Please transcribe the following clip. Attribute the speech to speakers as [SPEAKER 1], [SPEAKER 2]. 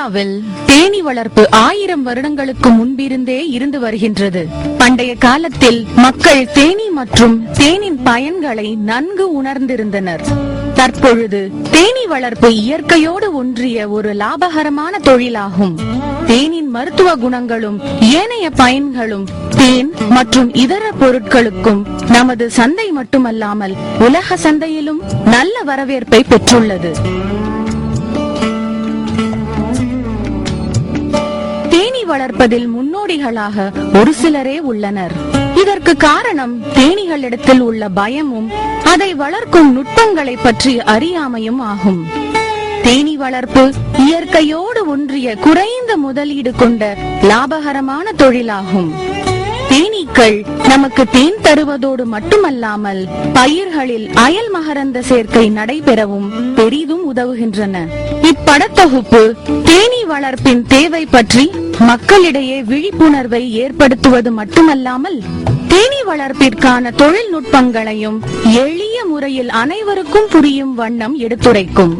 [SPEAKER 1] இந்தியாவில் தேனீ வளர்ப்பு 1000 வருடங்களுக்கு முன்பிருந்தே இருந்து வருகின்றது. பண்டைய காலத்தில் மக்கள் தேனீ மற்றும் தேனின் பயன்களை நன்கு உணர்ந்திருந்தனர். தற்பொழுது தேனீ வளர்ப்பு இயற்கையோடு ஒன்றிய ஒரு லாபகரமான தொழிலாகும். தேனின் மருத்துவ குணங்களும் ஏனைய பயன்களும் தேன் மற்றும் இதர பொருட்களுக்கும் நமது சந்தை மட்டுமல்லாமல் உலக சந்தையிலும் நல்ல வரவேற்பை பெற்றுள்ளது. தேனீ வளர்ப்பதில் முன்னோடிகளாக ஒரு சிலரே உள்ளனர். இதற்கு காரணம் தேனீகளிடத்தில் உள்ள பயமும் அதை வளர்க்கும் நுட்பங்களை பற்றி அறியாமையும் ஆகும். தேனீ வளர்ப்பு இயற்கையோடு ஒன்றிய குறைந்த முதலீடு கொண்ட லாபகரமான தொழிலாகும். தேனீக்கள் நமக்கு தேன் தருவதோடு மட்டுமல்லாமல் பயிர்களில் அயல் மகரந்த சேர்க்கை நடைபெறவும் பெரிதும் உதவுகின்றன. இப்படத்தொகுப்பு தேனீ வளர்ப்பின் தேவை பற்றி மக்களிடையே விழிப்புணர்வை ஏற்படுத்துவது மட்டுமல்லாமல் தேனீ வளர்ப்பிற்கான தொழில்நுட்பங்களையும் எளிய முறையில் அனைவருக்கும் புரியும் வண்ணம் எடுத்துரைக்கும்.